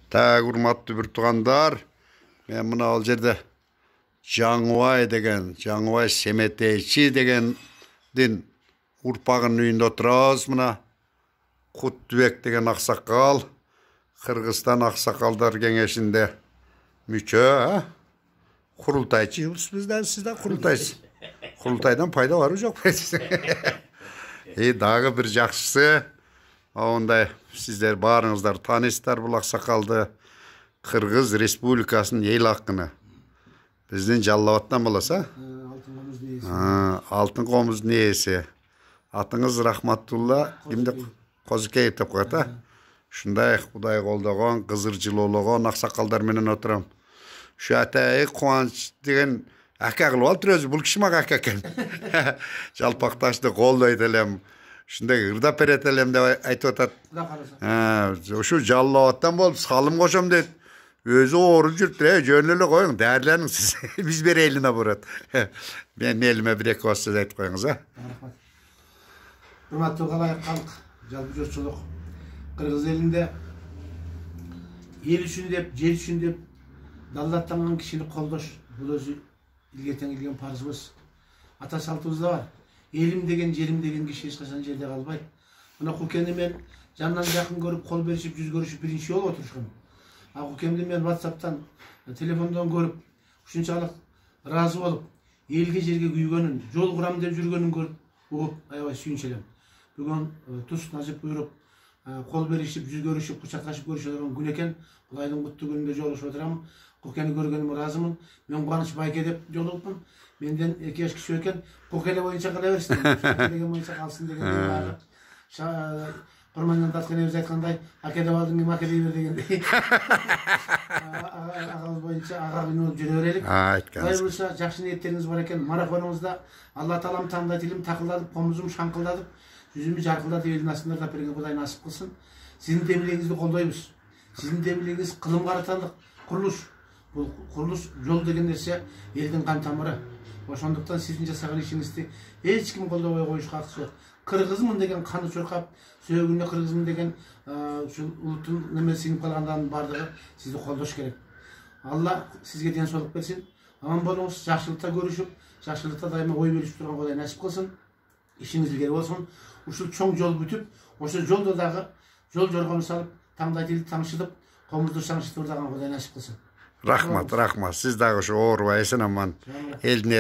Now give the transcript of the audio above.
Та урматтуу бир туугандар, мен мына ал жерде Жаңыбай деген, Жаңыбай Семетейчи дегендин урпагынын үйүндө отурабыз. Мына Куттубек деген аксакал, Кыргызстан аксакалдар кеңешинде мүчө, курултайчыбыз бизден, сиз да курултайсыз. Курултайдан пайда барбы жок? Дагы бир жакшысы, ондай сиздер баарыңыздар таанысыздар бул аксакалды. Кыргыз Республикасынын эл акыны. Биздин Жалал Абадтан болосуз, Алтын комуздун ээси. Атыңыз Рахматулла кимди Козукеев деп коет, Ушундай Кудай колдогон, кызыр жылоологон аксакалдар менен отурам. Ушу атайы Кубаныч деген ака кылып алыптыр өзү. Бул киши мага ака экен. Жалпакташты колдойт элем. Ушундай ырдап берет элем деп айтып атат. Ушу Жалал Абадтан болуп салым кошом дейт. Өзү ооруп жүрүптүр, жөн эле коюң, дәрилениң сиз. Биз берелине бурат. Мен элиме бир эки ооз сөз айтып коюңуз, Рахмат. Урматтуу калайык калк, жалпы журтчулук. Кыргыз элинде эл үчүн деп, жер үчүн деп даллаттанган кишини колдош бул өзү илгертен келген парызыбыз. Ата салтыбызда бар. Элим деген, жерим деген киши эч качан жерде калбайт. Мына Кукени мен жандан жакын көрүп, кол беришип, жүз көрүшүп биринчи жолу отурушкан. Кукемди мен WhatsApp'тан, телефондон көрүп, ушунчалык ыраазы болуп, элге жерге күйгөнүн, жол курам деп жүргөнүн көрүп, угуп, аябай сүйүнч элем. Бүгүн туз назып буйруп, кол беришип, жүз көрүшүп, кучакташып көрүшөдөгөн күн экен. Кудайдын куттуу күнүндө жолугушуп отурам. Кукени көргөнүмө ыраазымын. Мен Кубаныч байке деп жолугупмун. Менден 2 жаш кичүү экен. Кукени боюнча кыла берсин. Деген боюнча калсын деген. Курмандан тарткан эбиз айткандай, аке деп алдың, ким аке дей бер дегендей. Агабыз боюнча ага күнү болуп жүрө берелик. Кудай буюрса жакшы ниеттериңиз бар экен. Марафонубузда Алла таалам таңдай тилим такылдатып, комузум шаңкылдатып, жүзүмүз жаркылдатып элдин астында ырдап берген Кудай насип кылсын. Сиздин демилегиңизди колдойбуз. Сиздин демилегиңиз кылым каратандык курулуш. Бул курулуш жол деген нерсе элдин кан тамыры. Ошондуктан сиздин жасаган ишиңизди эч ким колдобой коюшка акысы жок. Кыргызмын деген каны чуркап, сөөгүнө кыргызмын деген ушул улуттун немеси сиңип калгандардын баардыгы сизди колдош керек. Алла сизге ден соолук берсин. Аман болуңуз, жакшылыкта көрүшүп, жакшылыкта дайыма ой бөлүшүп турган Кудай насип кылсын. Ишиңиз илгери болсун. Ушул чоң жол бүтүп, ошол жолдо дагы жол жоргону салып, таңдай тилип таңшытып, комузду шаңшытып ырдаган Кудай насип кылсын. Рахмат. Сиз дагы ушу оорубай эсен аман элдин